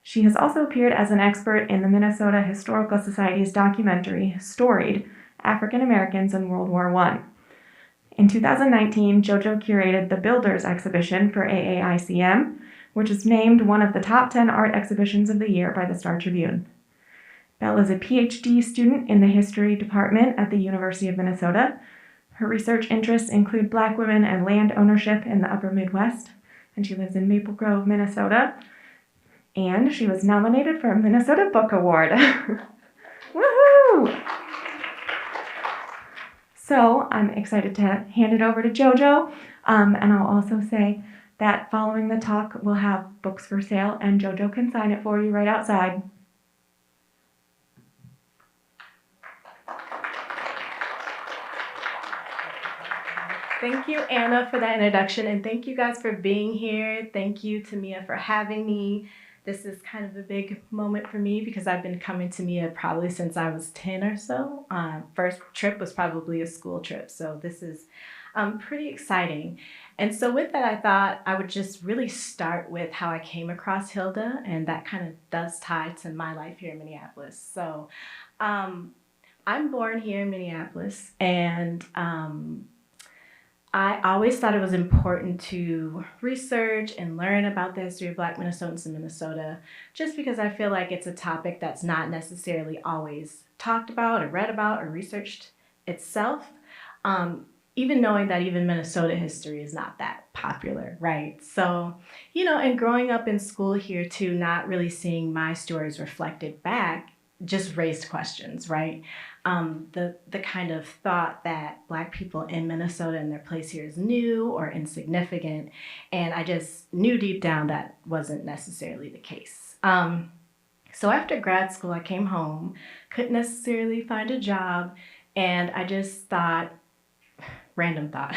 She has also appeared as an expert in the Minnesota Historical Society's documentary, Storied, African Americans in World War I. In 2019, JoJo curated the Builders exhibition for AAICM, which is named one of the top 10 art exhibitions of the year by the Star Tribune. Belle is a PhD student in the History Department at the University of Minnesota. Her research interests include Black women and land ownership in the Upper Midwest, and she lives in Maple Grove, Minnesota. And she was nominated for a Minnesota Book Award. Woohoo! So I'm excited to hand it over to JoJo, and I'll also say that following the talk, we'll have books for sale, and JoJo can sign it for you right outside. Thank you, Anna, for that introduction, and thank you guys for being here. Thank you to Mia for having me. This is kind of a big moment for me because I've been coming to Mia probably since I was 10 or so. First trip was probably a school trip, so this is pretty exciting. And so with that, I thought I would just really start with how I came across Hilda, and that kind of does tie to my life here in Minneapolis. So I'm born here in Minneapolis, and I always thought it was important to research and learn about the history of Black Minnesotans in Minnesota, just because I feel like it's a topic that's not necessarily always talked about or read about or researched itself, even knowing that even Minnesota history is not that popular, right? So, and growing up in school here too, not really seeing my stories reflected back just raised questions, right? The kind of thought that Black people in Minnesota and their place here is new or insignificant, and I just knew deep down that wasn't necessarily the case. So after grad school, I came home, couldn't necessarily find a job, and I just thought, random thought,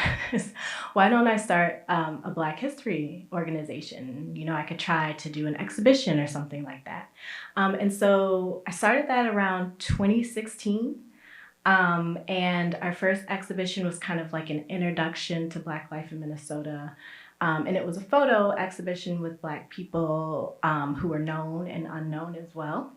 why don't I start a Black history organization? I could try to do an exhibition or something like that. And so I started that around 2016. And our first exhibition was kind of like an introduction to Black life in Minnesota. And it was a photo exhibition with Black people who were known and unknown as well.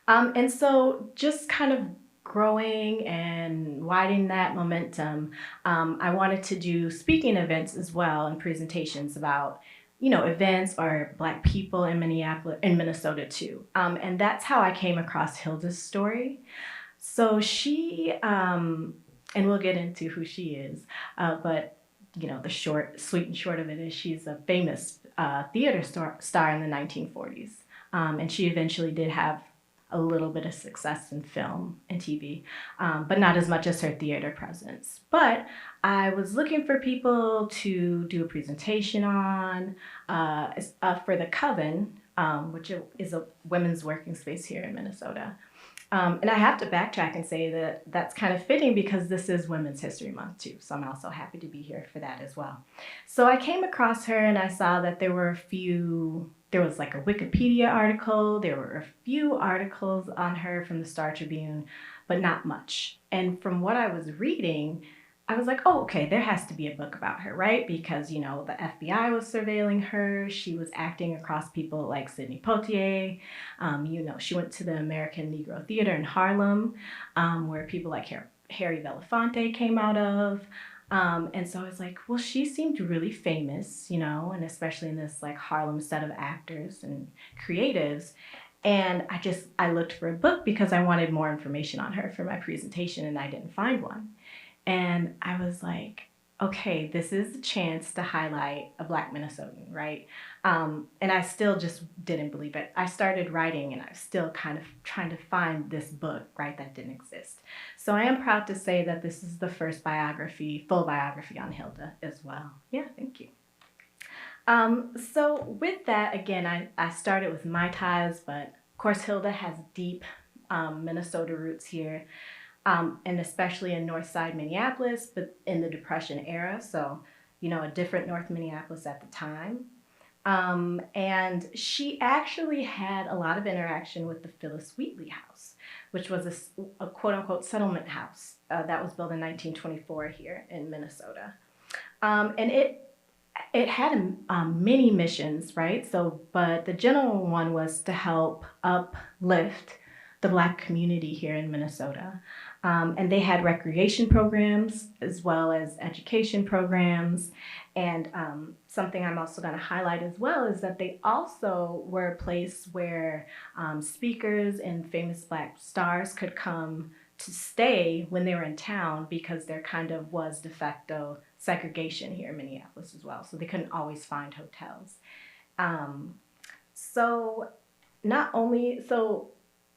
And so just kind of growing and widening that momentum, I wanted to do speaking events as well and presentations about, events or Black people in Minnesota too. And that's how I came across Hilda's story. So she, and we'll get into who she is, but the sweet and short of it is she's a famous theater star in the 1940s. And she eventually did have a little bit of success in film and TV, but not as much as her theater presence. But I was looking for people to do a presentation on for the Coven, which is a women's working space here in Minnesota. And I have to backtrack and say that that's kind of fitting because this is Women's History Month too. So I'm also happy to be here for that as well. So I came across her and I saw that there was like a Wikipedia article, there were a few articles on her from the Star Tribune, but not much. And from what I was reading, I was like, oh, okay, there has to be a book about her, right? Because, the FBI was surveilling her. She was acting across people like Sidney Poitier. She went to the American Negro Theater in Harlem, where people like Harry Belafonte came out of. And so I was like, well, she seemed really famous, and especially in this like Harlem set of actors and creatives. And I looked for a book because I wanted more information on her for my presentation and I didn't find one. And I was like, okay, this is a chance to highlight a Black Minnesotan, right? And I still just didn't believe it. I started writing and I was still kind of trying to find this book, right, that didn't exist. So I am proud to say that this is the first full biography on Hilda as well. Yeah, thank you. So with that, again, I started with my ties, but of course Hilda has deep Minnesota roots here. And especially in North Side Minneapolis, but in the Depression era. So, a different North Minneapolis at the time. And she actually had a lot of interaction with the Phyllis Wheatley House, which was a quote unquote settlement house that was built in 1924 here in Minnesota. And it it had many missions, right? So, but the general one was to help uplift the Black community here in Minnesota. And they had recreation programs as well as education programs. And something I'm also going to highlight as well is that they also were a place where speakers and famous Black stars could come to stay when they were in town, because there kind of was de facto segregation here in Minneapolis as well. So they couldn't always find hotels. Um, so not only, so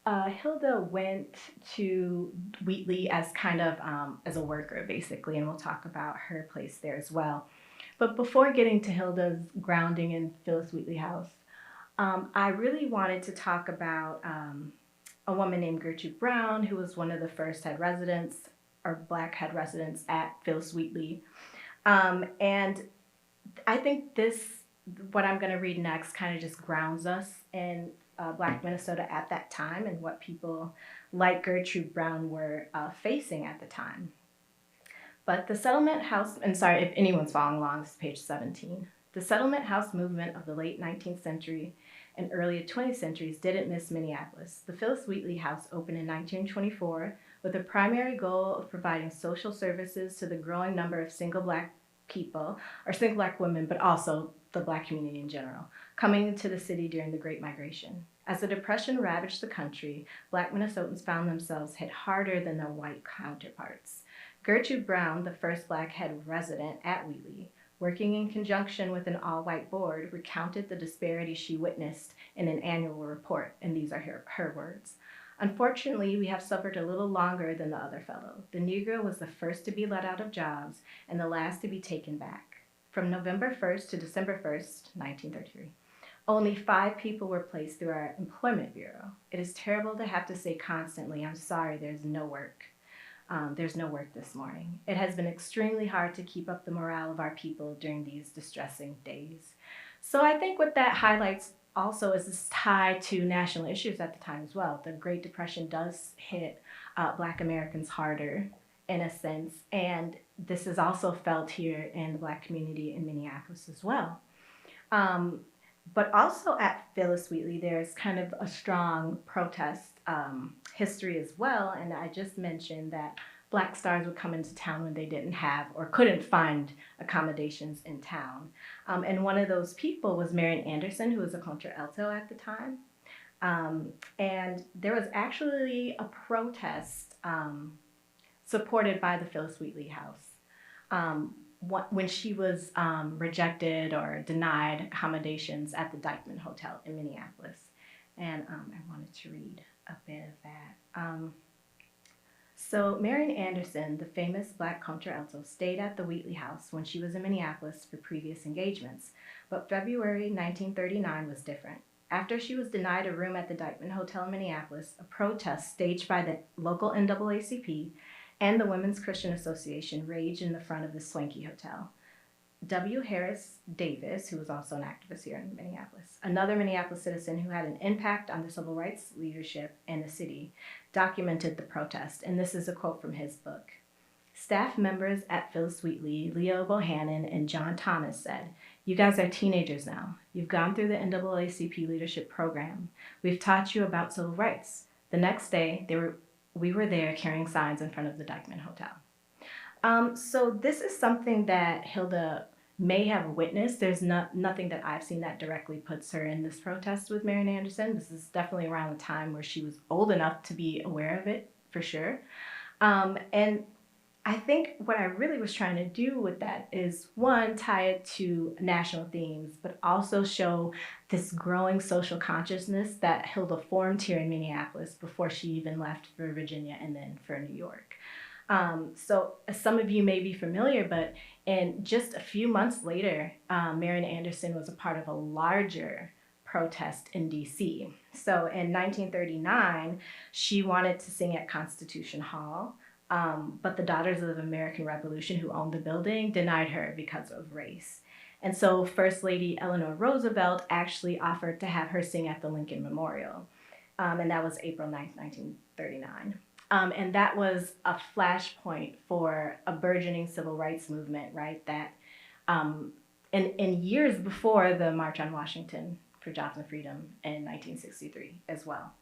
Hilda went to Wheatley as kind of as a worker, basically, and we'll talk about her place there as well. But before getting to Hilda's grounding in Phyllis Wheatley House, I really wanted to talk about a woman named Gertrude Brown, who was one of the first head residents, or Black head residents at Phyllis Wheatley. And I think what I'm going to read next kind of just grounds us in Black Minnesota at that time and what people like Gertrude Brown were facing at the time. But the settlement house, and sorry if anyone's following along, this is page 17. The settlement house movement of the late 19th century and early 20th centuries didn't miss Minneapolis. The Phyllis Wheatley House opened in 1924 with a primary goal of providing social services to the growing number of single Black people, or single Black women, but also the Black community in general, coming into the city during the Great Migration. As the Depression ravaged the country, Black Minnesotans found themselves hit harder than their white counterparts. Gertrude Brown, the first Black head resident at Wheatley, working in conjunction with an all-white board, recounted the disparities she witnessed in an annual report, and these are her words. Unfortunately, we have suffered a little longer than the other fellow. The Negro was the first to be let out of jobs and the last to be taken back. From November 1st to December 1st, 1933, only 5 people were placed through our employment bureau. It is terrible to have to say constantly, I'm sorry, there's no work. There's no work this morning. It has been extremely hard to keep up the morale of our people during these distressing days. So I think what that highlights also is this tie to national issues at the time as well. The Great Depression does hit Black Americans harder in a sense, and this is also felt here in the Black community in Minneapolis as well. But also at Phyllis Wheatley, there's kind of a strong protest history as well. And I just mentioned that Black stars would come into town when they didn't have or couldn't find accommodations in town. And one of those people was Marian Anderson, who was a contralto at the time. And there was actually a protest supported by the Phyllis Wheatley House when she was rejected or denied accommodations at the Dyckman Hotel in Minneapolis. And I wanted to read a bit of that. So Marian Anderson, the famous Black contralto, stayed at the Wheatley House when she was in Minneapolis for previous engagements, but February 1939 was different. After she was denied a room at the Dyckman Hotel in Minneapolis, a protest staged by the local NAACP and the Women's Christian Association raged in the front of the swanky hotel. W. Harris Davis, who was also an activist here in Minneapolis, another Minneapolis citizen who had an impact on the civil rights leadership in the city, documented the protest, and this is a quote from his book. Staff members at Phyllis Wheatley, Leo Bohannon, and John Thomas said, "You guys are teenagers now. You've gone through the NAACP leadership program. We've taught you about civil rights." The next day, we were there carrying signs in front of the Dyckman Hotel. So this is something that Hilda may have witnessed. There's nothing that I've seen that directly puts her in this protest with Marian Anderson. This is definitely around the time where she was old enough to be aware of it, for sure. And I think what I really was trying to do with that is, one, tie it to national themes, but also show this growing social consciousness that Hilda formed here in Minneapolis before she even left for Virginia and then for New York. So as some of you may be familiar, but in just a few months later, Marian Anderson was a part of a larger protest in DC. So in 1939, she wanted to sing at Constitution Hall, but the Daughters of the American Revolution, who owned the building, denied her because of race. And so First Lady Eleanor Roosevelt actually offered to have her sing at the Lincoln Memorial, and that was April 9th, 1939. And that was a flashpoint for a burgeoning civil rights movement, right, that in years before the March on Washington for Jobs and Freedom in 1963 as well.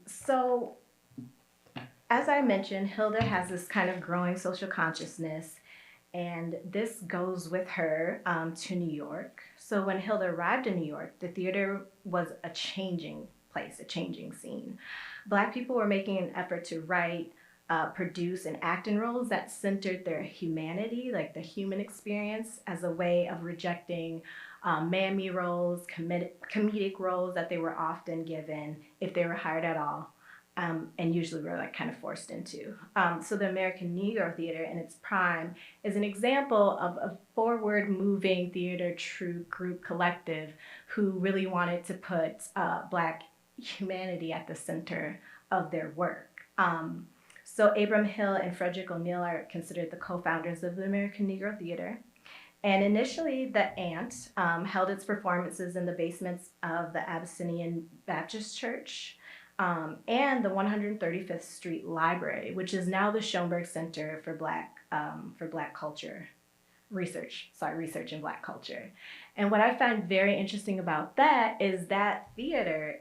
So as I mentioned, Hilda has this kind of growing social consciousness, and this goes with her to New York. So when Hilda arrived in New York, the theater was a changing place, a changing scene. Black people were making an effort to write, produce, and act in roles that centered their humanity, like the human experience, as a way of rejecting mammy roles, comedic roles that they were often given if they were hired at all. And usually were like kind of forced into. So the American Negro Theater in its prime is an example of a forward-moving theater troupe group collective who really wanted to put Black humanity at the center of their work. So Abram Hill and Frederick O'Neill are considered the co-founders of the American Negro Theater. And initially, the Ant held its performances in the basements of the Abyssinian Baptist Church, and the 135th Street Library, which is now the Schoenberg Center for Black Culture Research in Black Culture. And what I find very interesting about that is that theater,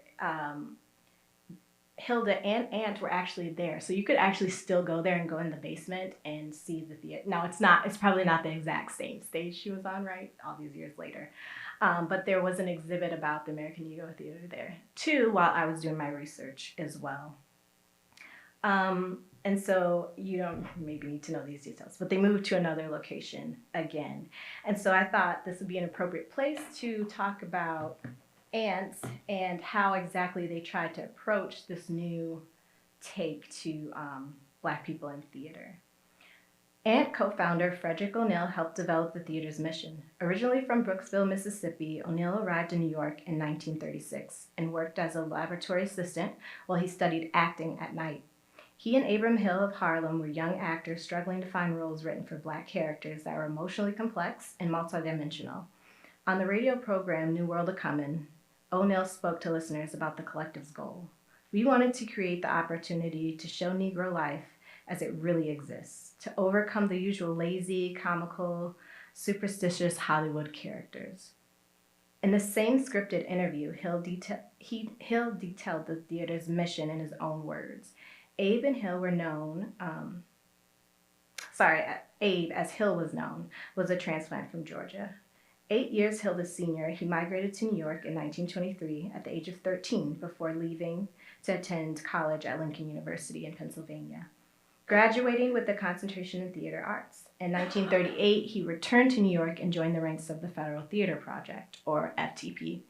Hilda and Ant were actually there. So you could actually still go there and go in the basement and see the theater. Now it's probably not the exact same stage she was on, right? All these years later. But there was an exhibit about the American Negro Theater there too while I was doing my research as well. And so you don't maybe need to know these details, but they moved to another location again. And so I thought this would be an appropriate place to talk about Ants and how exactly they tried to approach this new take to Black people in theater. Ant co-founder Frederick O'Neill helped develop the theater's mission. Originally from Brooksville, Mississippi, O'Neill arrived in New York in 1936 and worked as a laboratory assistant while he studied acting at night. He and Abram Hill of Harlem were young actors struggling to find roles written for Black characters that were emotionally complex and multidimensional. On the radio program New World A-Comin', O'Neill spoke to listeners about the collective's goal. We wanted to create the opportunity to show Negro life as it really exists, to overcome the usual lazy, comical, superstitious Hollywood characters. In the same scripted interview, Hill detailed the theater's mission in his own words. Abe, as Hill was known, was a transplant from Georgia. 8 years Hilda's senior, he migrated to New York in 1923 at the age of 13 before leaving to attend college at Lincoln University in Pennsylvania, graduating with a concentration in theater arts. In 1938, he returned to New York and joined the ranks of the Federal Theater Project, or FTP.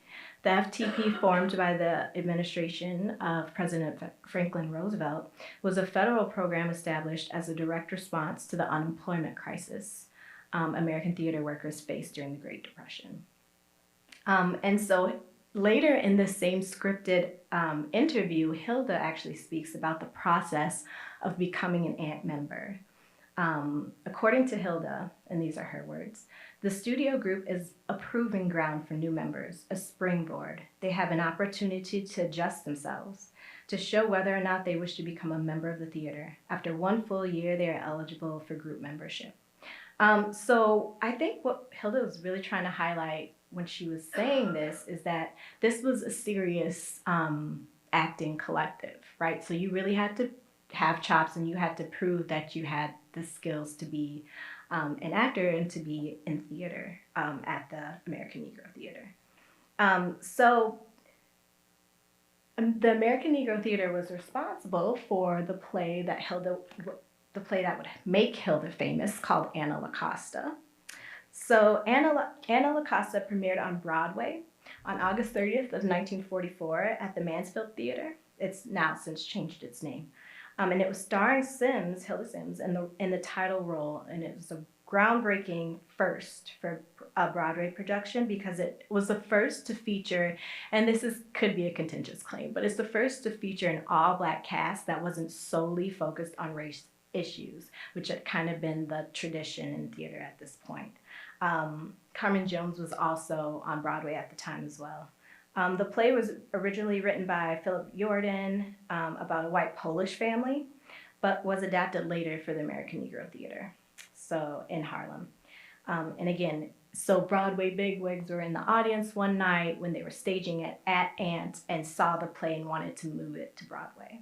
The FTP, formed by the administration of President Franklin Roosevelt, was a federal program established as a direct response to the unemployment crisis American theater workers faced during the Great Depression. And so later in the same scripted interview, Hilda actually speaks about the process of becoming an ANT member. According to Hilda, and these are her words, the studio group is a proving ground for new members, a springboard. They have an opportunity to adjust themselves, to show whether or not they wish to become a member of the theater. After 1 full year, they are eligible for group membership. So I think what Hilda was really trying to highlight when she was saying this is that this was a serious acting collective, right? So you really had to have chops and you had to prove that you had the skills to be an actor and to be in theater at the American Negro Theater. So the American Negro Theater was responsible for the play that would make Hilda famous, called Anna LaCosta. So Anna LaCosta premiered on Broadway on August 30th of 1944 at the Mansfield Theater. It's now since changed its name. And it was starring Hilda Simms, in the title role, and it was a groundbreaking first for a Broadway production because it was the first to feature, and could be a contentious claim, but it's the first to feature an all-Black cast that wasn't solely focused on race issues, which had kind of been the tradition in theater at this point. Carmen Jones was also on Broadway at the time as well. The play was originally written by Philip Jordan about a white Polish family, but was adapted later for the American Negro Theater, so in Harlem. And again, so Broadway bigwigs were in the audience one night when they were staging it at Ant and saw the play and wanted to move it to Broadway.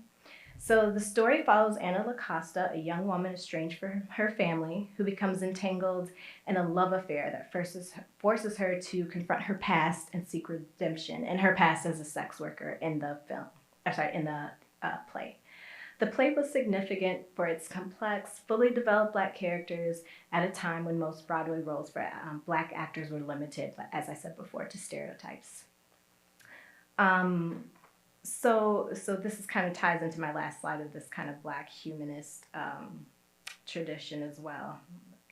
So the story follows Anna LaCosta, a young woman estranged from her family, who becomes entangled in a love affair that forces her to confront her past and seek redemption, and her past as a sex worker in the play. The play was significant for its complex, fully developed Black characters at a time when most Broadway roles for Black actors were limited, as I said before, to stereotypes. So this is kind of ties into my last slide of this kind of Black humanist tradition as well.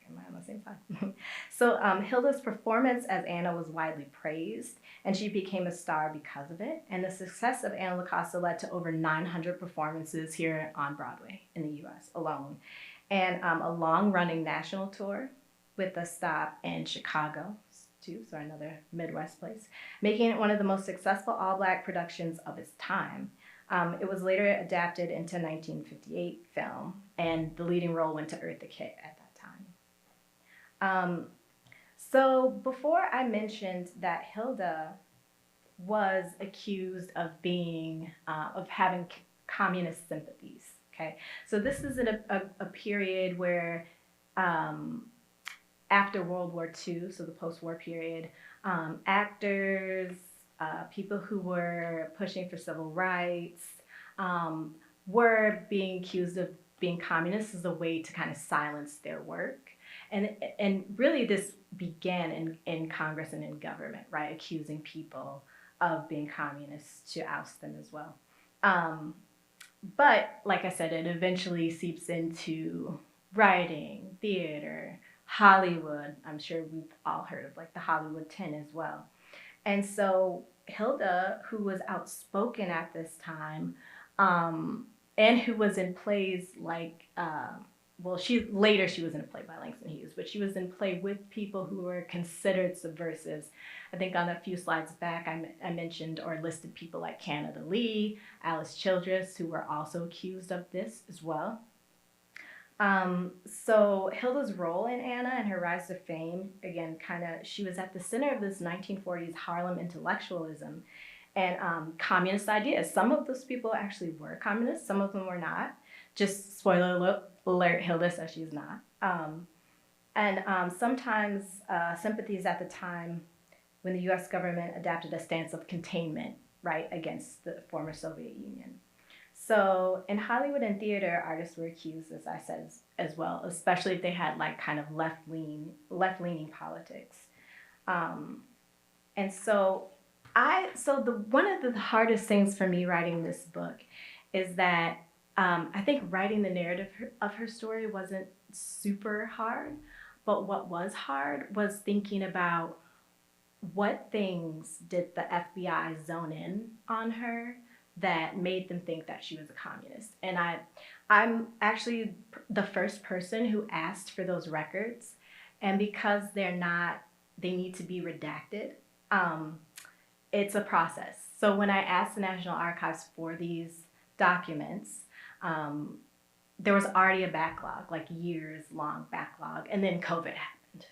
Am I on the same side? So Hilda's performance as Anna was widely praised, and she became a star because of it. And the success of Anna LaCosta led to over 900 performances here on Broadway in the U.S. alone, and a long-running national tour with a stop in Chicago, too, so another Midwest place, making it one of the most successful all-Black productions of its time. It was later adapted into 1958 film, and the leading role went to Eartha Kitt at that time. So before I mentioned that Hilda was accused of having communist sympathies, okay? So this is a period where after World War II, so the post-war period, actors, people who were pushing for civil rights, were being accused of being communists as a way to kind of silence their work. And really this began in Congress and in government, right? Accusing people of being communists to oust them as well. But like I said, it eventually seeps into writing, theater, Hollywood. I'm sure we've all heard of like the Hollywood 10 as well. And so Hilda, who was outspoken at this time, and who was in plays like, she was in a play by Langston Hughes, but she was in play with people who were considered subversives. I think on a few slides back, I mentioned or listed people like Canada Lee, Alice Childress, who were also accused of this as well. So Hilda's role in Anna and her rise to fame, again, she was at the center of this 1940s Harlem intellectualism and communist ideas. Some of those people actually were communists, some of them were not. Just spoiler alert, Hilda says she's not. Sometimes sympathies at the time when the US government adopted a stance of containment, right, against the former Soviet Union. So in Hollywood and theater, artists were accused, as I said, as well, especially if they had like kind of left-leaning politics. And so one of the hardest things for me writing this book is that I think writing the narrative of her story wasn't super hard, but what was hard was thinking about what things did the FBI zone in on her that made them think that she was a communist. And I'm actually the first person who asked for those records, and because they need to be redacted, it's a process. So when I asked the National Archives for these documents, there was already a backlog, like years-long backlog, and then COVID happened.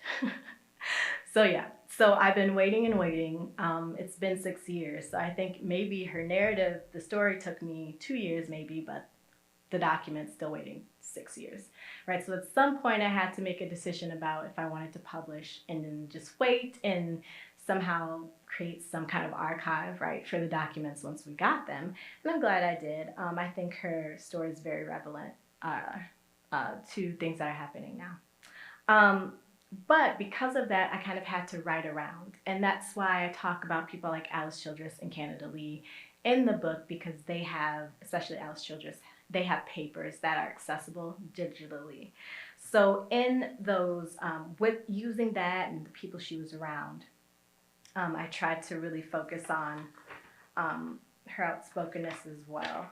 So I've been waiting and waiting. It's been 6 years, so I think maybe her narrative, the story took me 2 years maybe, but the document's still waiting 6 years, right? So at some point I had to make a decision about if I wanted to publish and then just wait and somehow create some kind of archive, right, for the documents once we got them. And I'm glad I did. I think her story is very relevant to things that are happening now. But because of that, I kind of had to write around. And that's why I talk about people like Alice Childress and Canada Lee in the book, because they have, especially Alice Childress, they have papers that are accessible digitally. So in those, with using that and the people she was around, I tried to really focus on her outspokenness as well.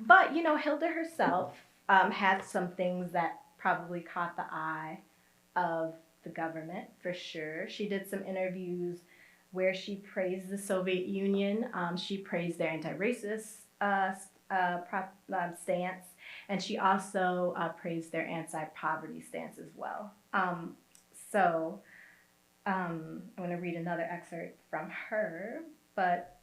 But, Hilda herself had some things that probably caught the eye of the government, for sure. She did some interviews where she praised the Soviet Union. She praised their anti-racist stance, and she also praised their anti-poverty stance as well. So I'm going to read another excerpt from her, but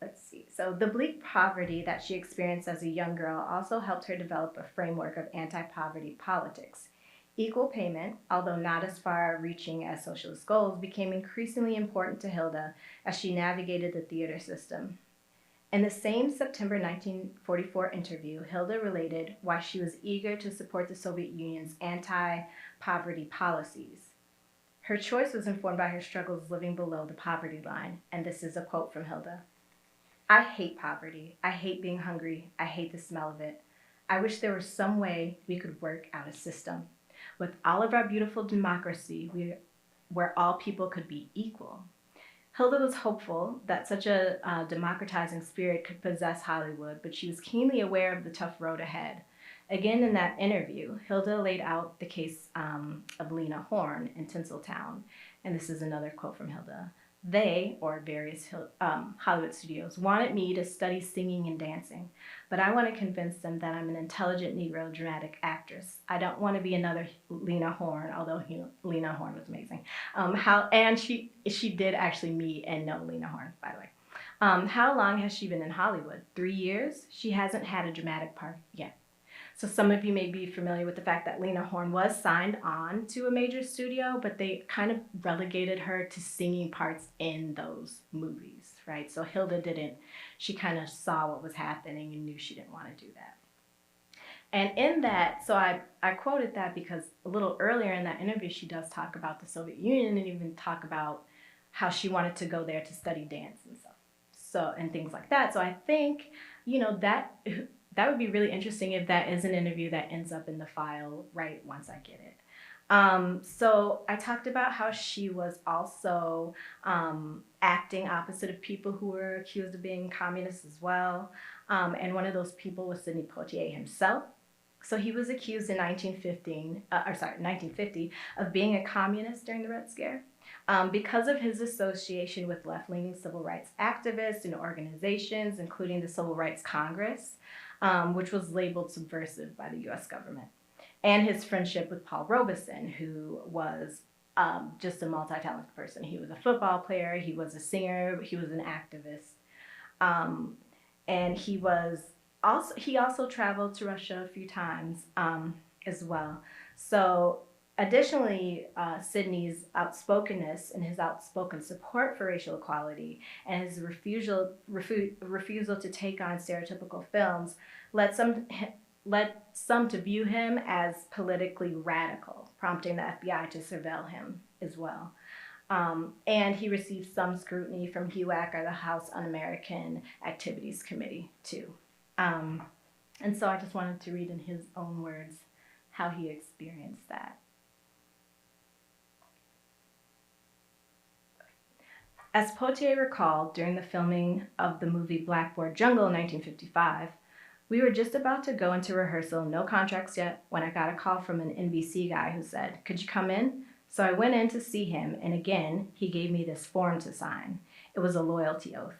let's see. So the bleak poverty that she experienced as a young girl also helped her develop a framework of anti-poverty politics. Equal payment, although not as far-reaching as socialist goals, became increasingly important to Hilda as she navigated the theater system. In the same September 1944 interview, Hilda related why she was eager to support the Soviet Union's anti-poverty policies. Her choice was informed by her struggles living below the poverty line, and this is a quote from Hilda. I hate poverty. I hate being hungry. I hate the smell of it. I wish there was some way we could work out a system. With all of our beautiful democracy, where all people could be equal. Hilda was hopeful that such a democratizing spirit could possess Hollywood, but she was keenly aware of the tough road ahead. Again, in that interview, Hilda laid out the case of Lena Horne in Tinseltown, and this is another quote from Hilda. They, or various Hollywood studios, wanted me to study singing and dancing, but I want to convince them that I'm an intelligent Negro dramatic actress. I don't want to be another Lena Horne, although Lena Horne was amazing. And she did actually meet and know Lena Horne, by the way. How long has she been in Hollywood? 3 years? She hasn't had a dramatic part yet. So some of you may be familiar with the fact that Lena Horne was signed on to a major studio, but they kind of relegated her to singing parts in those movies, right? So Hilda didn't. She kind of saw what was happening and knew she didn't want to do that. And in that, so I quoted that because a little earlier in that interview, she does talk about the Soviet Union and even talk about how she wanted to go there to study dance and stuff. So, and things like that. So I think, that would be really interesting if that is an interview that ends up in the file right once I get it. So I talked about how she was also acting opposite of people who were accused of being communists as well. And one of those people was Sidney Poitier himself. So he was accused in 1950 of being a communist during the Red Scare. Because of his association with left-leaning civil rights activists and organizations, including the Civil Rights Congress, which was labeled subversive by the U.S. government, and his friendship with Paul Robeson, who was just a multi-talented person. He was a football player, he was a singer, he was an activist, and he also traveled to Russia a few times as well. So additionally, Sidney's outspokenness and his outspoken support for racial equality and his refusal to take on stereotypical films led some to view him as politically radical, prompting the FBI to surveil him as well. And he received some scrutiny from HUAC, or the House Un-American Activities Committee, too. And so I just wanted to read in his own words how he experienced that. As Poitier recalled during the filming of the movie Blackboard Jungle in 1955, we were just about to go into rehearsal, no contracts yet, when I got a call from an NBC guy who said, "Could you come in?" So I went in to see him, and again, he gave me this form to sign. It was a loyalty oath.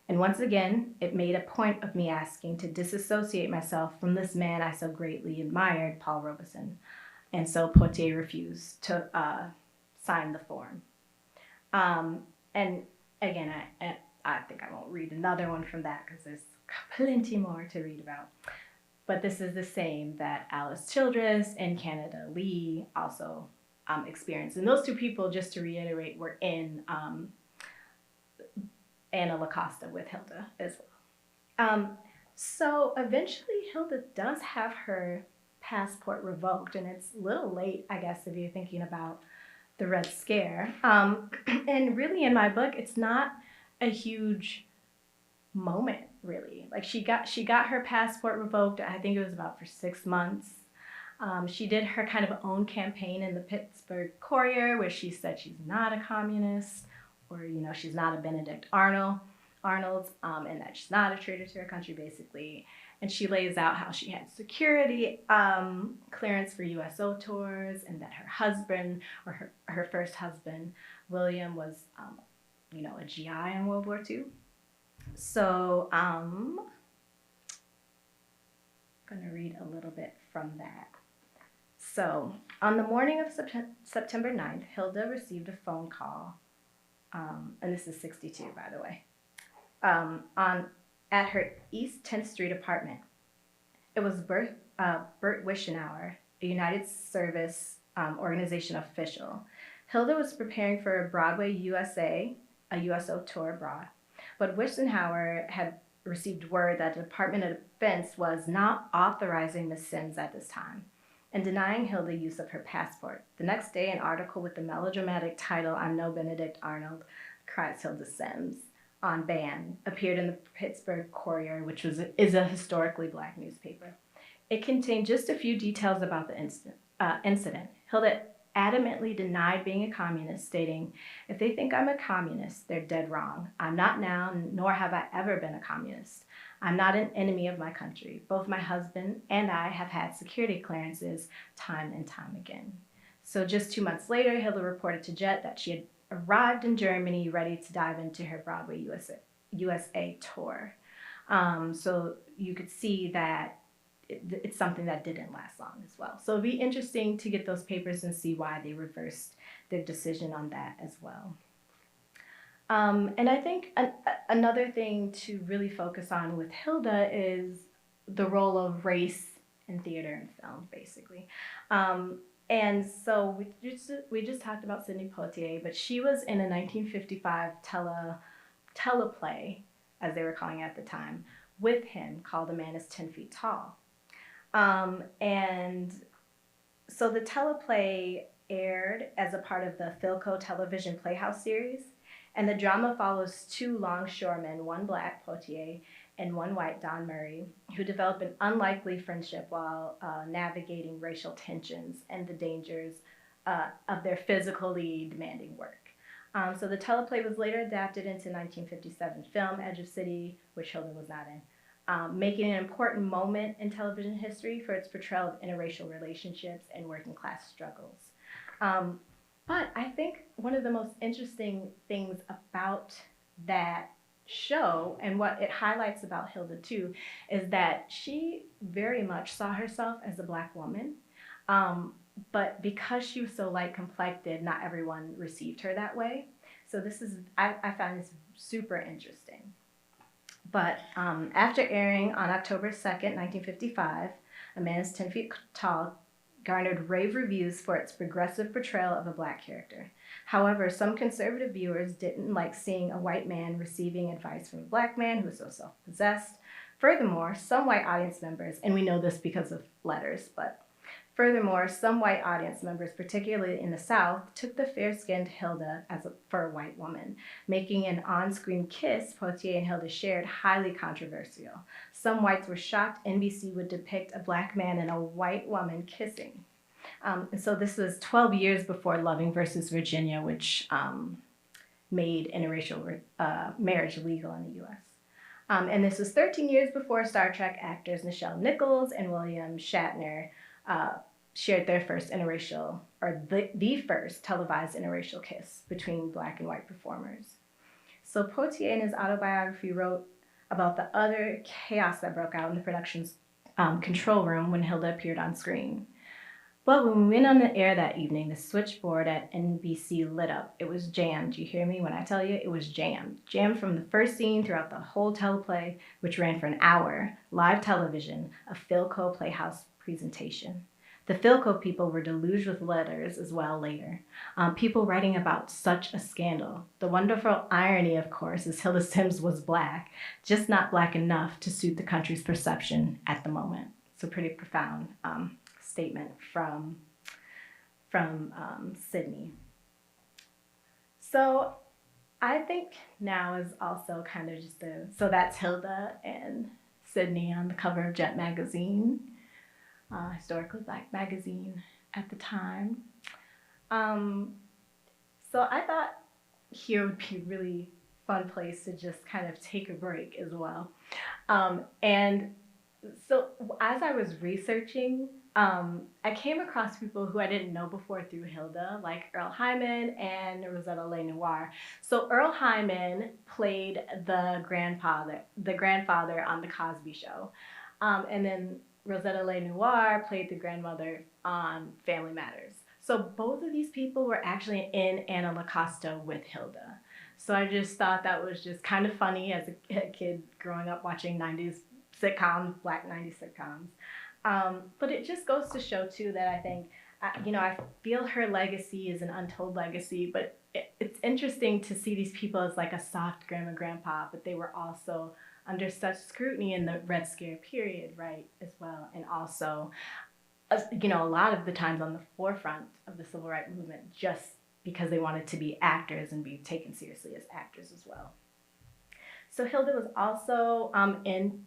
And once again, it made a point of me asking to disassociate myself from this man I so greatly admired, Paul Robeson. And so Poitier refused to sign the form. And again, I think I won't read another one from that because there's plenty more to read about. But this is the same that Alice Childress and Canada Lee also experienced. And those two people, just to reiterate, were in Anna LaCosta with Hilda as well. So eventually Hilda does have her passport revoked, and it's a little late, I guess, if you're thinking about the Red Scare. And really in my book, it's not a huge moment, really. Like she got her passport revoked, I think it was about for 6 months. She did her kind of own campaign in the Pittsburgh Courier where she said she's not a communist, or she's not a Benedict Arnold, and that she's not a traitor to her country, basically. And she lays out how she had security clearance for USO tours, and that her husband, or her first husband, William, was a GI in World War II. So I'm going to read a little bit from that. So, on the morning of September 9th, Hilda received a phone call, and this is 62, by the way, at her East 10th Street apartment. It was Bert Wischenauer, a United Service Organization official. Hilda was preparing for a Broadway USA, a USO tour abroad, but Wischenauer had received word that the Department of Defense was not authorizing Ms. Simms at this time and denying Hilda use of her passport. The next day, an article with the melodramatic title, "I'm no Benedict Arnold, Cries Hilda Simms," on ban appeared in the Pittsburgh Courier, which is a historically Black newspaper. It contained just a few details about the incident. Hilda adamantly denied being a communist, stating, "If they think I'm a communist, they're dead wrong. I'm not now, nor have I ever been a communist. I'm not an enemy of my country. Both my husband and I have had security clearances time and time again." So just 2 months later, Hilda reported to Jet that she had arrived in Germany ready to dive into her Broadway USA tour. So you could see that it's something that didn't last long as well. So it'd be interesting to get those papers and see why they reversed their decision on that as well. And I think another thing to really focus on with Hilda is the role of race in theater and film, basically. And so we just talked about Sidney Poitier, but she was in a 1955 teleplay, as they were calling it at the time, with him called "A Man is 10 Feet Tall." And so the teleplay aired as a part of the Philco television Playhouse series, and the drama follows two longshoremen, one Black, Poitier, and one white, Don Murray, who develop an unlikely friendship while navigating racial tensions and the dangers of their physically demanding work. So the teleplay was later adapted into 1957 film Edge of City, which Hilda was not in, making an important moment in television history for its portrayal of interracial relationships and working class struggles. But I think one of the most interesting things about that show and what it highlights about Hilda too is that she very much saw herself as a Black woman, but because she was so light complected, not everyone received her that way. So I found this super interesting. But after airing on October 2nd, 1955, A Man is 10 Feet Tall garnered rave reviews for its progressive portrayal of a Black character. However, some conservative viewers didn't like seeing a white man receiving advice from a Black man who was so self-possessed. Furthermore, some white audience members, and we know this because of letters, but furthermore, some white audience members, particularly in the South, took the fair-skinned Hilda for a white woman, making an on-screen kiss Poitier and Hilda shared highly controversial. Some whites were shocked NBC would depict a Black man and a white woman kissing. And so this was 12 years before Loving versus Virginia, which made interracial marriage legal in the U.S. And this was 13 years before Star Trek actors Nichelle Nichols and William Shatner shared their first interracial, or the first televised interracial kiss between Black and white performers. So Poitier in his autobiography wrote about the utter chaos that broke out in the production's control room when Hilda appeared on screen. But when we went on the air that evening, the switchboard at NBC lit up. It was jammed. You hear me when I tell you it was jammed? Jammed from the first scene throughout the whole teleplay, which ran for an hour, live television, a Philco Playhouse presentation. The Philco people were deluged with letters as well later. People writing about such a scandal. The wonderful irony, of course, is Hilda Simms was Black, just not Black enough to suit the country's perception at the moment. It's a pretty profound statement from Sydney. So I think now is also kind of just so that's Hilda and Sydney on the cover of Jet magazine. Historically Black magazine at the time. So I thought here would be a really fun place to just kind of take a break as well. And so as I was researching, I came across people who I didn't know before through Hilda, like Earl Hyman and Rosetta Lenoir. So Earl Hyman played the grandfather on The Cosby Show. And then Rosetta Lenoir played the grandmother on Family Matters. So both of these people were actually in Anna Lacosta with Hilda. So I just thought that was just kind of funny as a kid growing up watching 90s sitcoms, black 90s sitcoms. But it just goes to show too that I think, I feel her legacy is an untold legacy, but it's interesting to see these people as like a soft grandma, grandpa, but they were also under such scrutiny in the Red Scare period, right, as well. And also, a lot of the times on the forefront of the civil rights movement just because they wanted to be actors and be taken seriously as actors as well. So Hilda was also in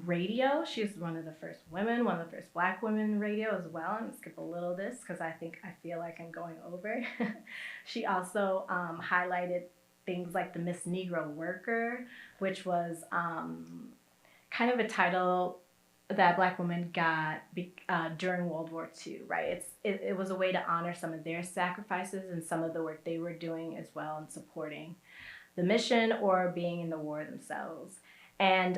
radio. She was one of the first women, one of the first black women in radio as well. I'm gonna skip a little this because I feel like I'm going over. She also highlighted things like the Miss Negro Worker, which was kind of a title that black women got during World War II, right? It was a way to honor some of their sacrifices and some of the work they were doing as well in supporting the mission or being in the war themselves. And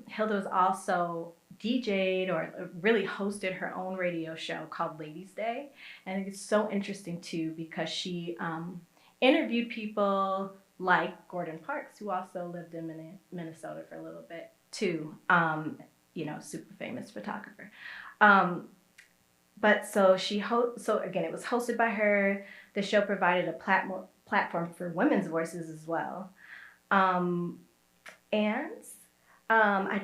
Hilda was also DJ'd or really hosted her own radio show called Ladies' Day. And I think it's so interesting too because she interviewed people like Gordon Parks, who also lived in Minnesota for a little bit too, super famous photographer. But so again, it was hosted by her. The show provided a platform for women's voices as well. I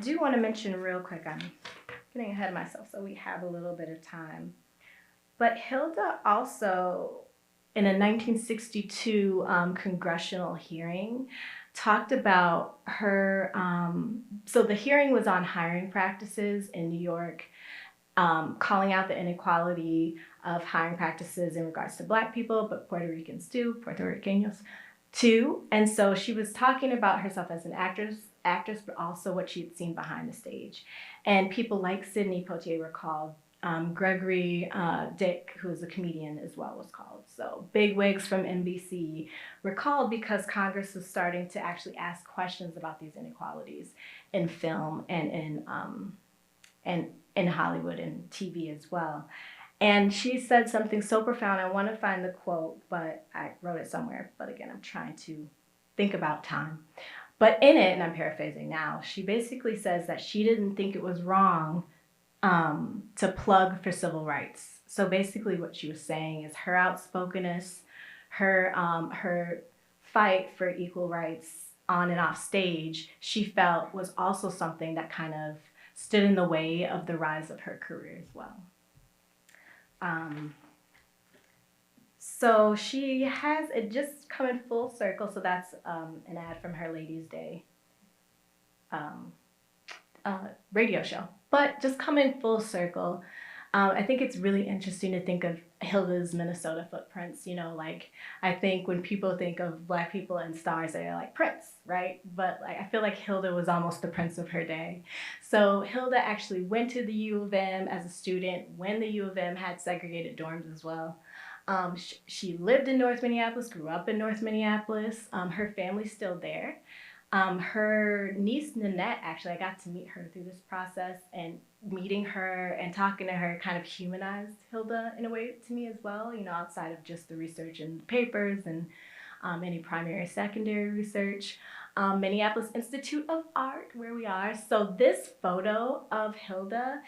do want to mention real quick, I'm getting ahead of myself, so we have a little bit of time. But Hilda also, in a 1962 congressional hearing, talked about her, so the hearing was on hiring practices in New York, calling out the inequality of hiring practices in regards to Black people, but Puerto Ricanos too. And so she was talking about herself as an actress, but also what she had seen behind the stage. And people like Sidney Poitier were called. Gregory Dick, who is a comedian as well, was called. So bigwigs from NBC were called because Congress was starting to actually ask questions about these inequalities in film and in Hollywood and TV as well. And she said something so profound. I want to find the quote, but I wrote it somewhere. But again, I'm trying to think about time. But in it, and I'm paraphrasing now, she basically says that she didn't think it was wrong to plug for civil rights. So basically what she was saying is her outspokenness, her fight for equal rights on and off stage, she felt was also something that kind of stood in the way of the rise of her career as well. So she has it just come in full circle. So that's an ad from her Ladies' Day radio show. But just come in full circle. I think it's really interesting to think of Hilda's Minnesota footprints. I think when people think of Black people and stars, they're like Prince, right? But I feel like Hilda was almost the Prince of her day. So Hilda actually went to the U of M as a student when the U of M had segregated dorms as well. She lived in North Minneapolis, grew up in North Minneapolis. Her family's still there. Her niece Nanette, actually, I got to meet her through this process, and meeting her and talking to her kind of humanized Hilda in a way to me as well, outside of just the research in the papers and any primary, secondary research. Minneapolis Institute of Art, where we are. So this photo of Hilda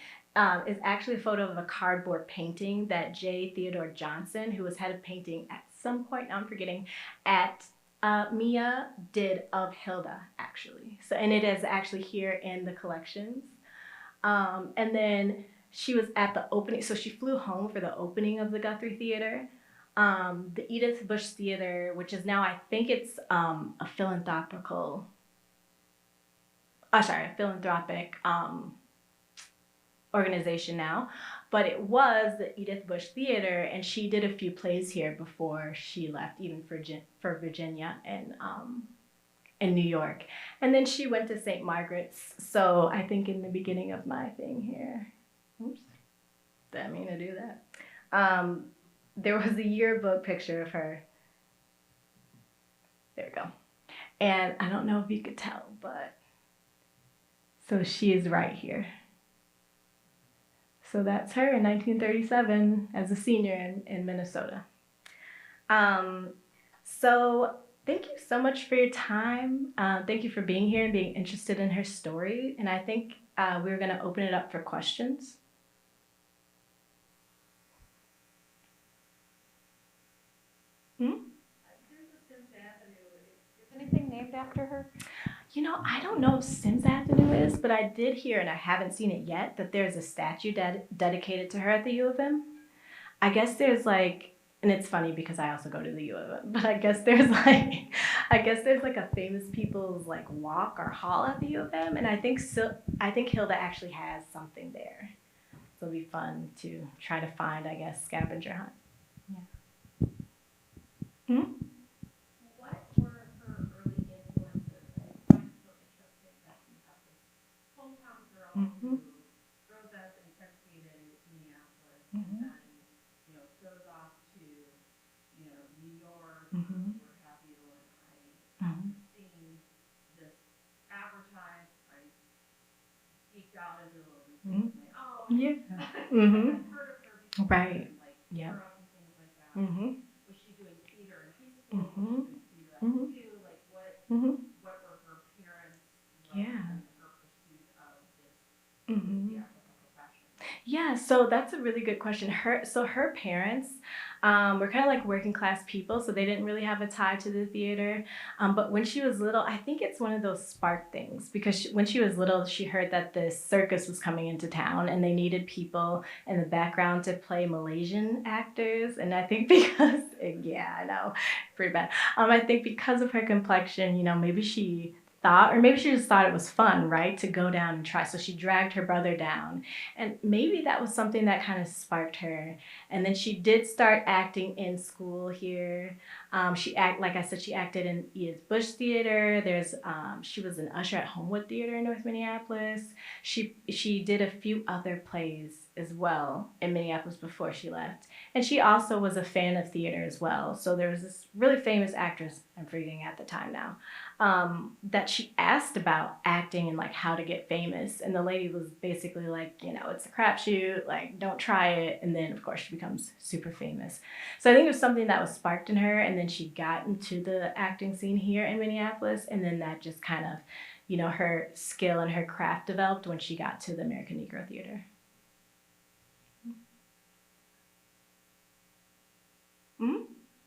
is actually a photo of a cardboard painting that J. Theodore Johnson, who was head of painting at some point, now I'm forgetting, at Mia did of Hilda, actually. So, and it is actually here in the collections. And then she was at the opening, so she flew home for the opening of the Guthrie Theater. The Edith Bush Theater, which is now, I think it's a philanthropic organization now, but it was the Edith Bush Theater, and she did a few plays here before she left, even for Virginia and in New York. And then she went to St. Margaret's. So I think in the beginning of my thing here, oops, didn't mean to do that. There was a yearbook picture of her. There we go. And I don't know if you could tell, but so she is right here. So that's her in 1937 as a senior in Minnesota. So thank you so much for your time. Thank you for being here and being interested in her story. And I think we're going to open it up for questions. Is anything named after her? You know, I don't know if Simms Avenue is, but I did hear, and I haven't seen it yet, that there's a statue dedicated to her at the U of M. I guess there's like, and it's funny because I also go to the U of M, but I guess there's like a famous people's like walk or hall at the U of M, and I think Hilda actually has something there. So it'll be fun to try to find, I guess, scavenger hunt. Yeah. Hmm? What were her early influences? I find it so interesting that you have this hometown girl who grows up and educated in Minneapolis and then, goes off to, New York or what have you, and I seen this advertised, I geeked out into a little research and Yeah. I've heard of her before. Right. And, like, Yeah. Europe and things like that. Was she doing theater in high school? Was she doing theater at too? Like, what were her parents' roles in her pursuit of this theatrical profession? Yeah, so that's a really good question. Her parents were kind of like working class people, so they didn't really have a tie to the theater. But when she was little, I think it's one of those spark things because when she was little, she heard that this circus was coming into town and they needed people in the background to play Malaysian actors. And I think because, yeah, I know, pretty bad. I think because of her complexion, maybe she thought, or maybe she just thought it was fun, right, to go down and try. So she dragged her brother down, and maybe that was something that kind of sparked her. And then she did start acting in school here. Like I said, she acted in Edith Bush Theater. She was an usher at Homewood Theater in North Minneapolis. She did a few other plays as well in Minneapolis before she left. And she also was a fan of theater as well. So there was this really famous actress, I'm forgetting at the time now, that she asked about acting and like how to get famous. And the lady was basically like, it's a crapshoot, like don't try it. And then of course she becomes super famous. So I think it was something that was sparked in her. And then she got into the acting scene here in Minneapolis. And then that just kind of, her skill and her craft developed when she got to the American Negro Theater. Mm-hmm.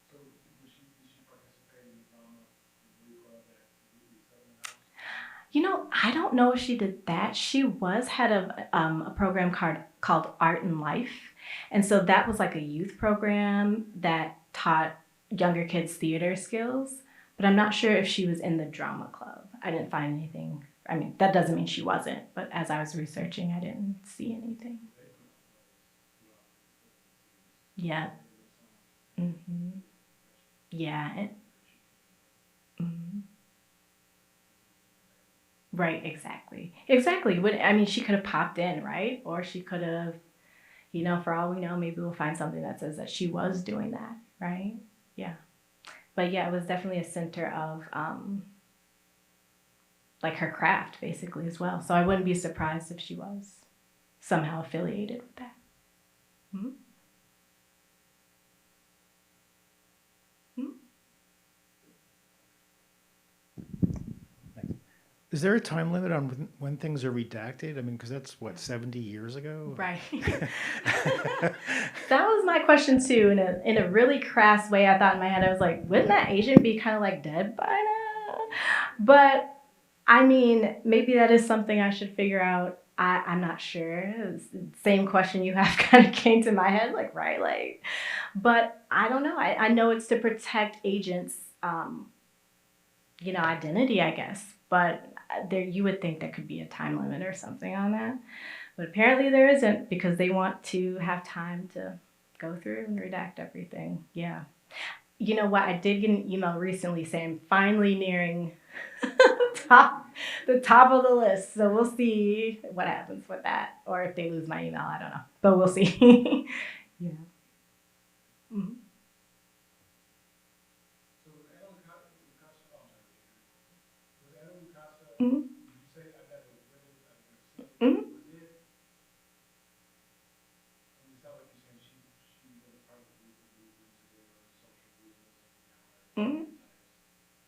So did she participate in the drama? What do you call that? I don't know if she did that. She was head of a program called Art and Life. And so that was like a youth program that taught younger kids theater skills. But I'm not sure if she was in the drama club. I didn't find anything. I mean, that doesn't mean she wasn't. But as I was researching, I didn't see anything. Yeah. Yeah. Right, exactly. She could have popped in, right? Or she could have, for all we know, maybe we'll find something that says that she was doing that, right? Yeah. But yeah, it was definitely a center of like her craft basically as well. So I wouldn't be surprised if she was somehow affiliated with that. Mm-hmm. Is there a time limit on when things are redacted? I mean, because that's, 70 years ago? Right. That was my question too. In a really crass way, I thought in my head, I was like, wouldn't that agent be kind of like dead by now? But I mean, maybe that is something I should figure out. I'm not sure. It's the same question you have kind of came to my head, like, right? Like, but I don't know. I know it's to protect agents' identity, I guess. But you would think there could be a time limit or something on that. But apparently there isn't because they want to have time to go through and redact everything. Yeah. You know what? I did get an email recently saying finally nearing the top of the list. So we'll see what happens with that. Or if they lose my email, I don't know. But we'll see. Yeah. Mm-hmm. Mm-hmm. Mm-hmm.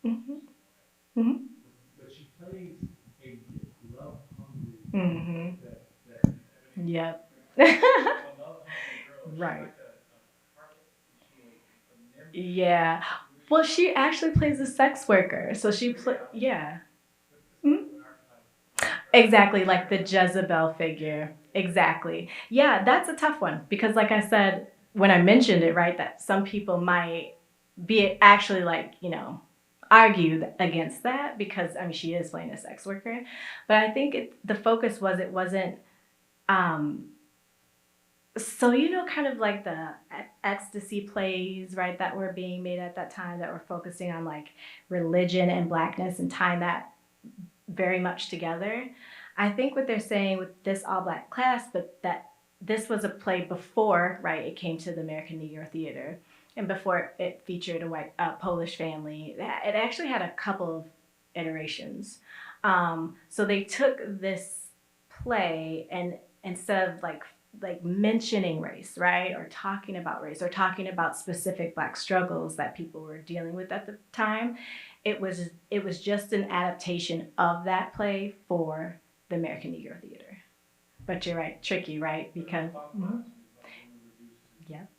Mm-hmm. But she plays a love hungry Mm-hmm. that Yep. a love hungry girl. Right. She's like a nymph. Yeah. Well, she actually plays a sex worker. So she yeah. Mhm. Exactly, like the Jezebel figure. Exactly. Yeah, that's a tough one because like I said when I mentioned it, right, that some people might be actually like, argue against that because I mean she is playing a sex worker. But I think the focus was it wasn't um so kind of like the ecstasy plays, right, that were being made at that time that were focusing on like religion and blackness and tying that very much together. I think what they're saying with this all black class, but that this was a play before, right, it came to the American Negro Theater and before it featured a white Polish family. It actually had a couple of iterations. So they took this play and instead of like mentioning race, right, or talking about race or talking about specific black struggles that people were dealing with at the time, it was just an adaptation of that play for the American Negro Theater. But you're right, tricky, right? Because yep,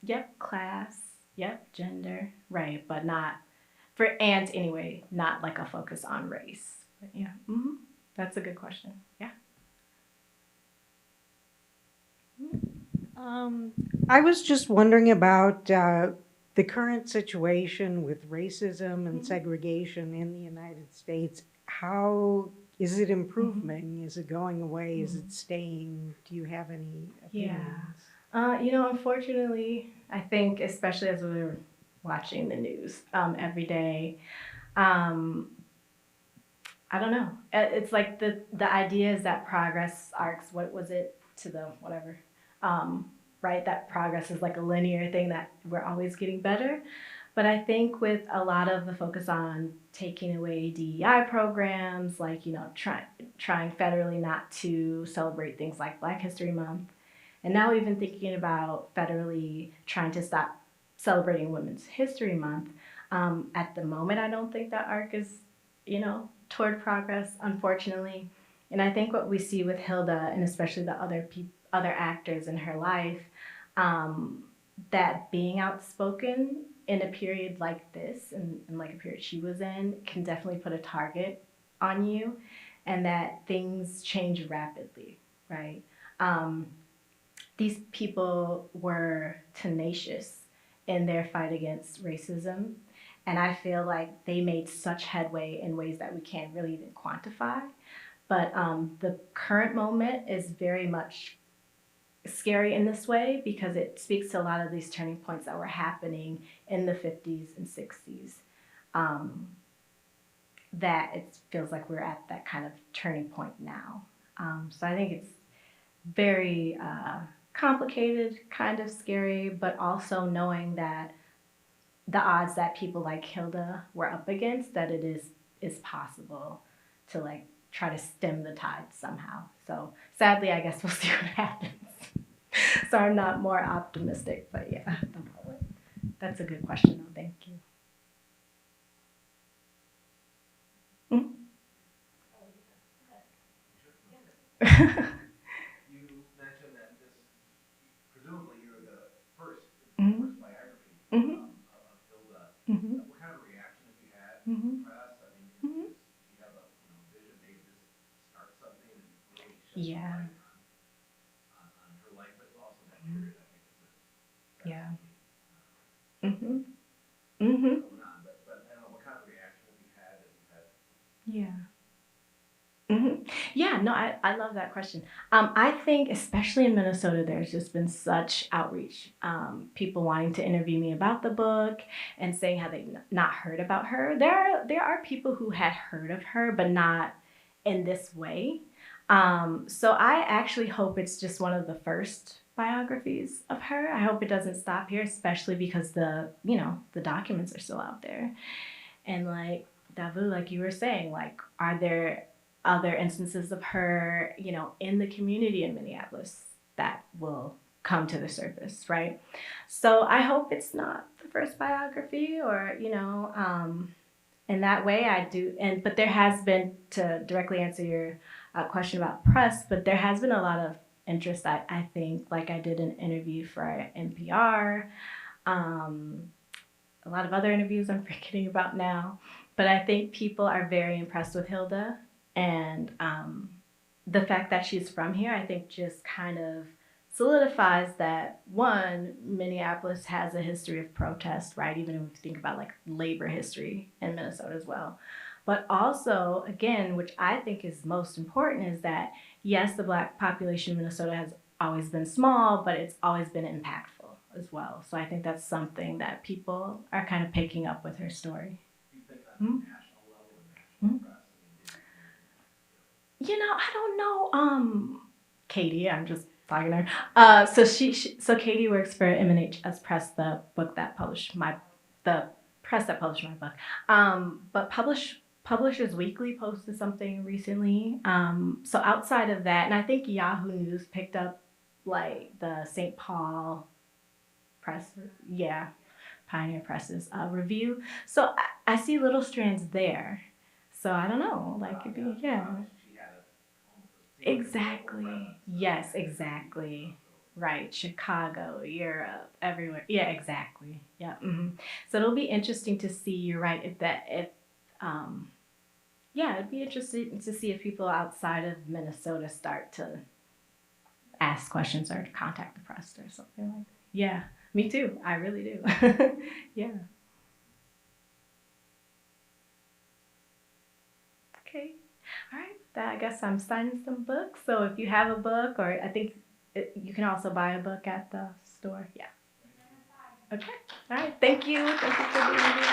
yep, class, yep, gender, right, but not for and anyway, not like a focus on race. But yeah, that's a good question. Yeah. Um, I was just wondering about the current situation with racism and segregation in the United States. How is it improving? Is it going away? Is it staying? Do you have any opinions? Unfortunately, I think, especially as we're watching the news every day, um, I don't know. It's like the idea is that progress arcs. What was it to the whatever? Right, that progress is like a linear thing that we're always getting better. But I think with a lot of the focus on taking away DEI programs, like trying federally not to celebrate things like Black History Month, and now even thinking about federally trying to stop celebrating Women's History Month. At the moment, I don't think that arc is, toward progress, unfortunately. And I think what we see with Hilda, and especially the other actors in her life, that being outspoken in a period like this, and like a period she was in, can definitely put a target on you, and that things change rapidly, right? These people were tenacious in their fight against racism. And I feel like they made such headway in ways that we can't really even quantify. But the current moment is very much scary in this way because it speaks to a lot of these turning points that were happening in the 50s and 60s. That it feels like we're at that kind of turning point now. So I think it's very complicated, kind of scary, but also knowing that the odds that people like Hilda were up against, that it is possible to like try to stem the tide somehow. So sadly, I guess we'll see what happens. So I'm not more optimistic, but yeah, that's a good question though. Thank you. You mentioned that presumably you're the first biography of Hilda. What kind of reaction have you had from the press? I mean, do you have a vision maybe to start something and really shed some Yeah. light on her life, but also that period? I think is Yeah. fascinating. Mm-hmm. Going on, but I don't know what kind of reaction have you had that you've had? Yeah. Yeah, no, I love that question. I think, especially in Minnesota, there's just been such outreach. People wanting to interview me about the book and saying how they've not heard about her. There are people who had heard of her, but not in this way. So I actually hope it's just one of the first biographies of her. I hope it doesn't stop here, especially because the documents are still out there. And like Davu, like you were saying, like, are there other instances of her, in the community in Minneapolis that will come to the surface, right? So I hope it's not the first biography, or, you know, in that way I do. But there has been, to directly answer your question about press, but there has been a lot of interest. I think, like I did an interview for NPR, a lot of other interviews I'm forgetting about now, but I think people are very impressed with Hilda, and the fact that she's from here, I think, just kind of solidifies that, one, Minneapolis has a history of protest, right? Even if you think about like labor history in Minnesota as well. But also, again, which I think is most important, is that yes, the Black population in Minnesota has always been small, but it's always been impactful as well. So I think that's something that people are kind of picking up with her story. You think on a national level and national press, I mean, You know, I don't know. Katie, I'm just talking to her. So Katie works for MNHS Press, the press that published my book. But Publishers Weekly posted something recently. So outside of that, and I think Yahoo News picked up like the St. Paul Press, Pioneer Press's review. So I see little strands there. So I don't know, like it'd be, she had a Exactly. Yes, exactly. Right. Chicago, Europe, everywhere. Yeah, exactly. Yeah. So it'll be interesting to see. You're right. It'd be interesting to see if people outside of Minnesota start to ask questions or contact the press or something like that. Yeah, me too. I really do. Yeah. Okay. All right. I guess I'm signing some books. So if you have a book, or I think you can also buy a book at the store. Yeah. Okay. All right. Thank you. Thank you for being here.